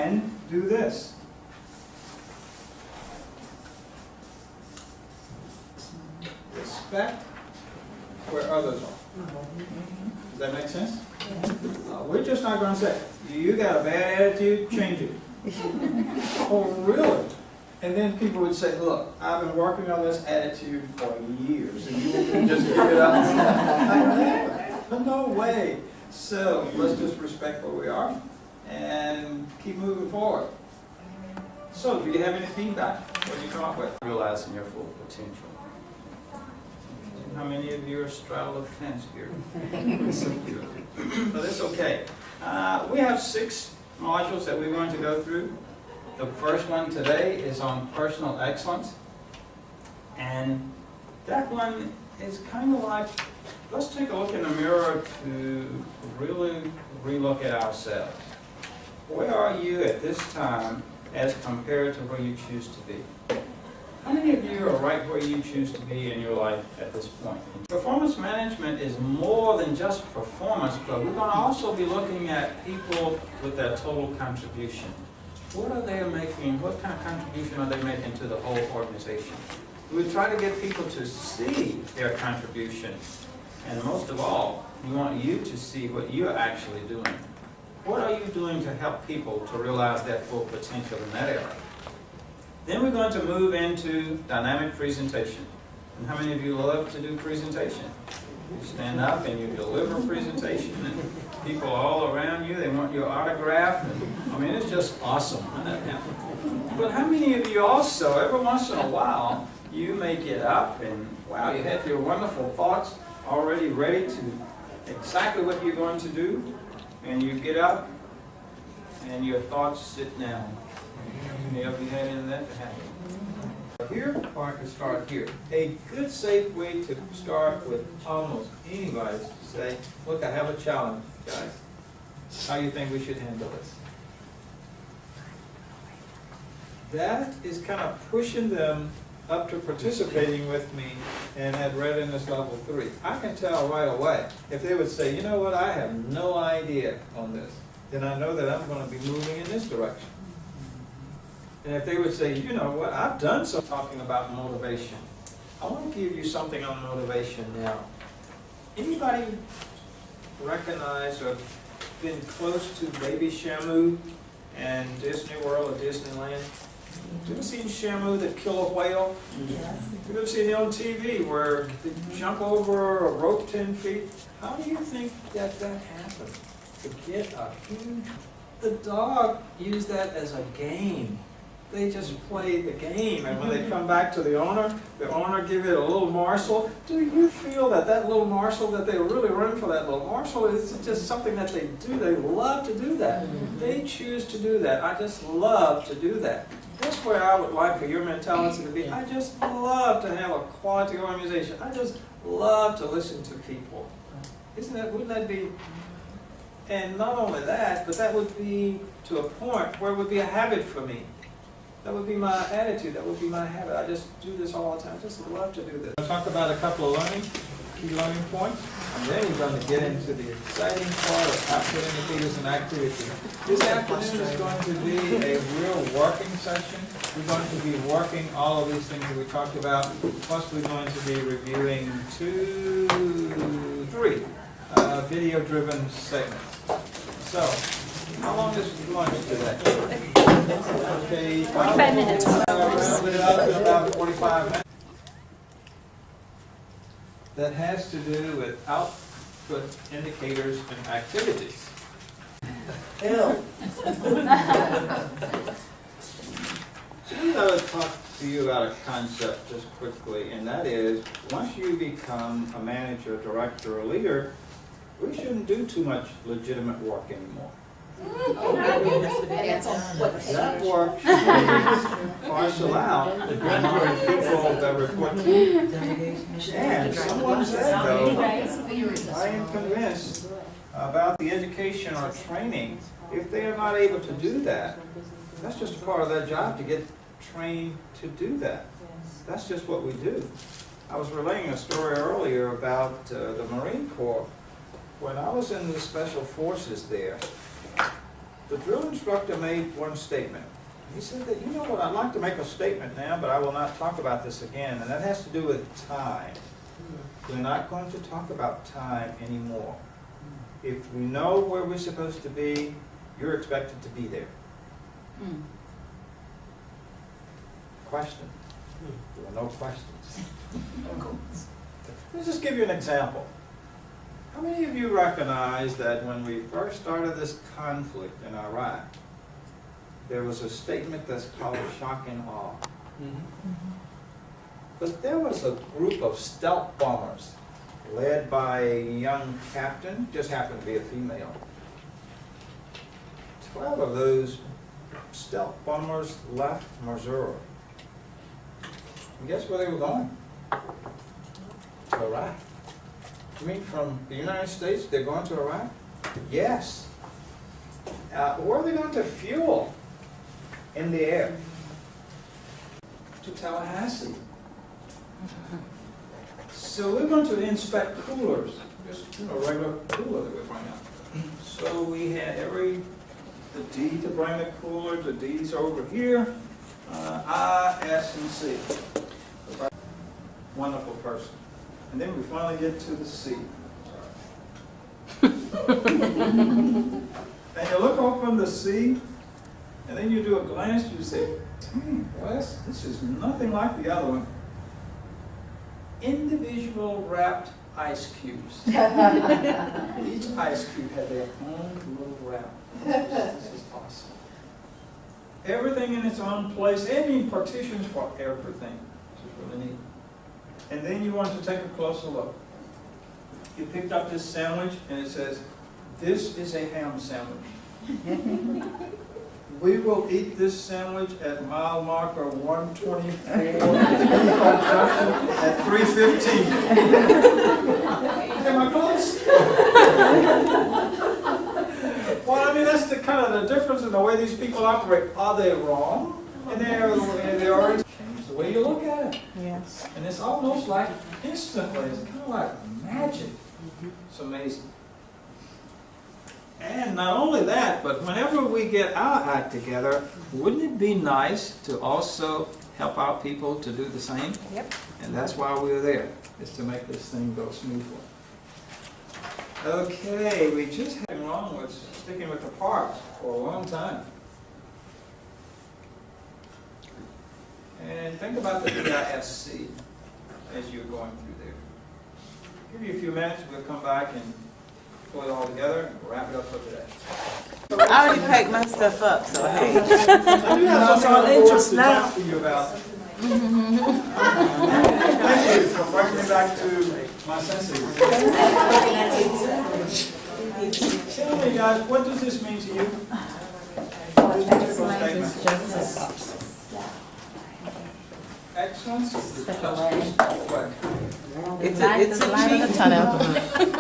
and do this. Respect where others are. Does that make sense? We're just not going to say, you got a bad attitude, change it. Oh, really? And then people would say, look, I've been working on this attitude for years, and you can just pick it up. No way. So let's just respect where we are and keep moving forward. So do you have any feedback? What do you come up with? Realizing your full potential. How many of you are straddle the fence here? But it's okay. We have 6 modules that we're going to go through. The first one today is on personal excellence. And that one is kind of like, let's take a look in the mirror to really relook at ourselves. Where are you at this time as compared to where you choose to be? How many of you are right where you choose to be in your life at this point? Performance management is more than just performance, but we're going to also be looking at people with their total contribution. What are they making? What kind of contribution are they making to the whole organization? We try to get people to see their contribution. And most of all, we want you to see what you're actually doing. What are you doing to help people to realize their full potential in that area? Then we're going to move into dynamic presentation. And how many of you love to do presentation? You stand up and you deliver a presentation, and people all around you, they want your autograph. And, I mean, it's just awesome when that happens. But how many of you also, every once in a while, you may get up and, wow, you have your wonderful thoughts already ready to exactly what you're going to do, and you get up and your thoughts sit down. Have you had any of that to happen? Here, or I could start here. A good, safe way to start with almost anybody is to say, look, I have a challenge, guys. How do you think we should handle this? That is kind of pushing them up to participating with me and at readiness level 3. I can tell right away. If they would say, you know what, I have no idea on this, then I know that I'm going to be moving in this direction. And if they would say, you know what, I've done some talking about motivation. I want to give you something on motivation now. Anybody recognize or been close to Baby Shamu and Disney World or Disneyland? Have you ever seen Shamu that kill a whale? Yes. Have you ever seen it on TV where they jump over a rope 10 feet? How do you think that happened? To get a huge... The dog used that as a game. They just play the game, and when they come back to the owner give it a little morsel. Do you feel that that little morsel, that they really run for that little morsel, is just something that they do? They love to do that. They choose to do that. I just love to do that. That's where I would like for your mentality to be. I just love to have a quality organization. I just love to listen to people. Wouldn't that be? And not only that, but that would be to a point where it would be a habit for me. That would be my attitude. That would be my habit. I just do this all the time. I just love to do this. I'll talk about a couple of key learning points, and then we're going to get into the exciting part of output indicators and activity. This afternoon is going to be a real working session. We're going to be working all of these things that we talked about, plus we're going to be reviewing 3 video-driven segments. So, how long is lunch today? Okay, 45 minutes. About 45 minutes. That has to do with output indicators and activities. So I would talk to you about a concept just quickly, and that is, once you become a manager, director, or leader, we shouldn't do too much legitimate work anymore. That work should be parcel out to people that report to you. And someone said, though, I am convinced about the education or training, if they are not able to do that, that's just a part of their job to get trained to do that. That's just what we do. I was relaying a story earlier about the Marine Corps. When I was in the Special Forces there, the drill instructor made one statement. He said that, you know what, I'd like to make a statement now, but I will not talk about this again, and that has to do with time. We're not going to talk about time anymore. If we know where we're supposed to be, you're expected to be there. Question? There were no questions. Let me just give you an example. How many of you recognize that when we first started this conflict in Iraq, there was a statement that's called shock and awe? But there was a group of stealth bombers led by a young captain, just happened to be a female. 12 of those stealth bombers left Missouri. And guess where they were going? To Iraq. You mean from the United States they're going to Iraq? Yes. Where are they going to fuel? In the air. To Tallahassee. So we're going to inspect coolers, just regular cooler that we bring out. So we had the D to bring the cooler, the D's over here, I, S, and C. Wonderful person. And then we finally get to the C. And you look open the C, and then you do a glance, you say, Wes, this is nothing like the other one. Individual wrapped ice cubes. Each ice cube had their own little wrap. This is awesome. Everything in its own place. I mean, partitions for everything, which is really neat. And then you want to take a closer look. You picked up this sandwich, and it says, this is a ham sandwich. We will eat this sandwich at mile marker 124 at 3:15. Am I close? Well, I mean, that's the kind of the difference in the way these people operate. Are they wrong? And they are change the way you look at it. Yes. And it's almost like instantly. It's kind of like magic. It's amazing. And not only that, but whenever we get our act together, wouldn't it be nice to also help our people to do the same? Yep. And that's why we're there, is to make this thing go smoothly. Okay, we just had nothing wrong with sticking with the parts for a long time. And think about the DISC as you're going through there. Give you a few minutes, we'll come back and pull it all together and wrap it up for today. I already packed my stuff up, so hey. I do have some interest to now. talk to you about. Thank you for bringing me back to my senses. Tell me, guys, what does this mean to you? This particular statement. Excellence?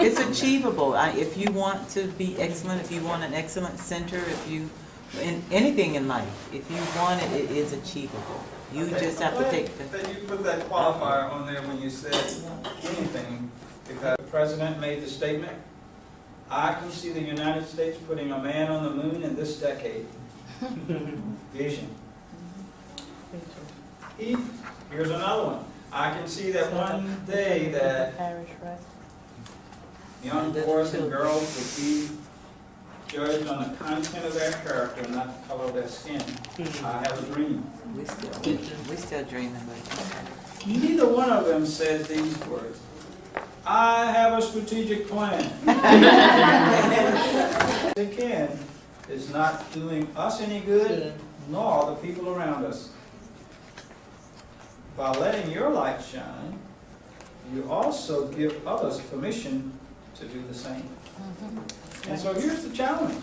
It's achievable. If you want to be excellent, if you want an excellent center, if you, in anything in life, if you want it, it is achievable. You just have to take the... Then you put that qualifier on there when you said anything, because the president made the statement, I can see the United States putting a man on the moon in this decade. Vision. Here's another one. I can see that one day that young boys and girls would be judged on the content of their character, not the color of their skin. I have a dream. We still dreaming, but Neither one of them said these words. I have a strategic plan. Again, is not doing us any good, nor the people around us. By letting your light shine, you also give others permission to do the same. And so here's the challenge.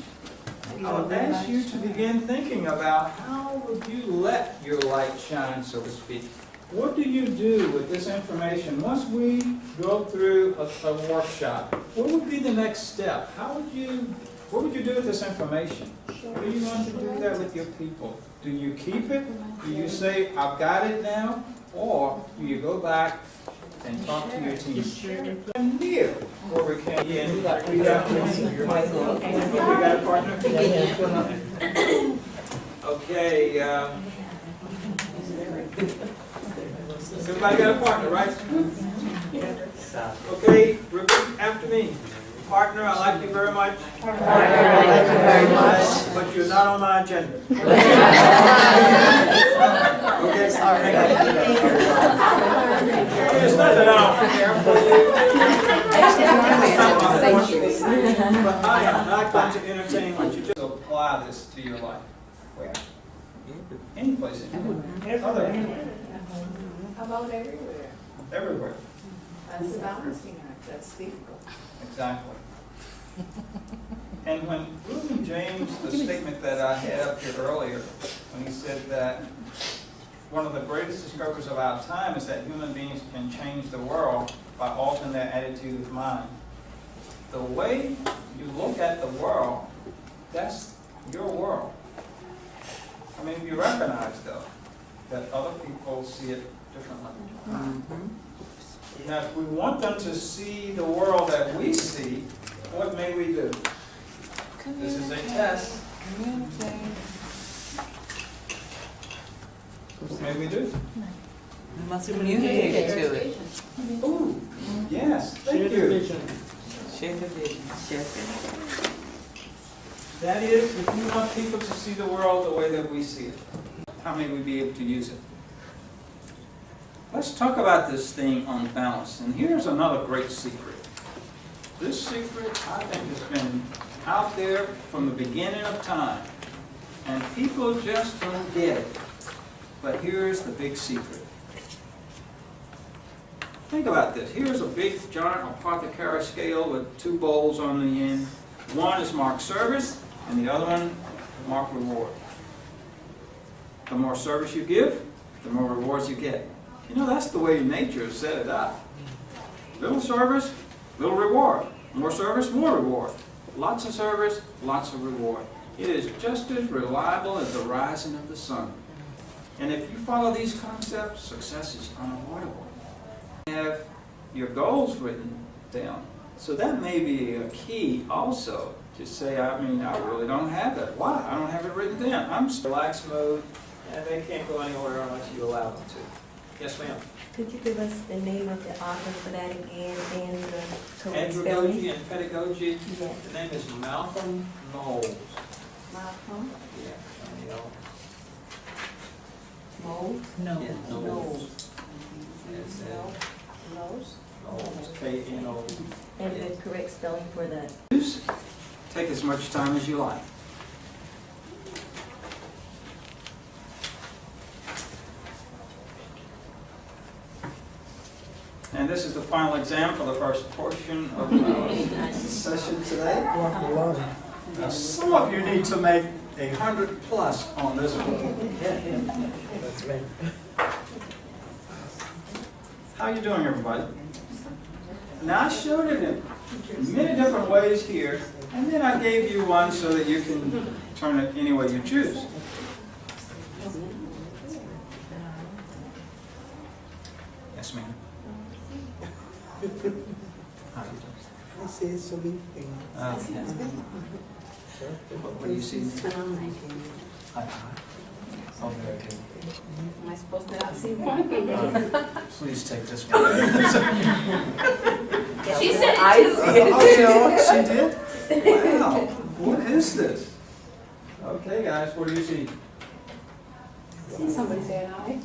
I would ask you to begin thinking about how would you let your light shine, so to speak. What do you do with this information? Once we go through a workshop, what would be the next step? What would you do with this information? What do you want to do there with your people? Do you keep it? Do you say, I've got it now? Or do you go back and talk to your team. Near where we can. Yeah, we got a partner? Okay, everybody got a partner, right? Okay, repeat after me. Partner, I like you very much. Partner, I like you very much. But you're not on my agenda. Okay, sorry. There's nothing out there for you. But I am not going to entertain what you just apply this to your life. Where? Any place. Other. How about everywhere? Everywhere. That's a balancing act. That's difficult. Exactly. And when William James, the statement that I had up here earlier, when he said that one of the greatest discoveries of our time is that human beings can change the world by altering their attitude of mind. The way you look at the world, that's your world. I mean, you recognize, though, that other people see it differently. Now, if we want them to see the world that we see, what may we do? This is a test. What may we do? You must communicate to it. Ooh, yes, thank you. Share the vision. That is, if you want people to see the world the way that we see it, how may we be able to use it? Let's talk about this thing on balance. And here's another great secret. This secret, I think, has been out there from the beginning of time. And people just don't get it. But here's the big secret. Think about this. Here's a big, giant apothecary scale with two bowls on the end. One is marked service, and the other one marked reward. The more service you give, the more rewards you get. You know, that's the way nature has set it up. Little service, little reward. More service, more reward. Lots of service, lots of reward. It is just as reliable as the rising of the sun. And if you follow these concepts, success is unavoidable. You have your goals written down. So that may be a key also to say, I mean, I really don't have that. Why? I don't have it written down. I'm in relaxed mode, and they can't go anywhere unless you allow them to. Yes, ma'am. Could you give us the name of the author for that again and the correct spelling? Andragogy and pedagogy. Yes. The name is Malcolm Knowles. Malcolm Yeah, Knowles? Yeah, Knowles. Knowles? Knowles. K-N-O-W-L-E-S. And the correct spelling for the... Take as much time as you like. And this is the final exam for the first portion of our session today. Now, some of you need to make 100 plus on this one. That's right. How are you doing, everybody? Now, I showed it in many different ways here, and then I gave you one so that you can turn it any way you choose. Yes, ma'am. How are you doing? I see so many things. What do you see? Hi. Oh, very good. Am I supposed to not see one? Please take this one. She said I it see too. it. She did? Wow. What is this? Okay, guys, what do you see? Somebody said I.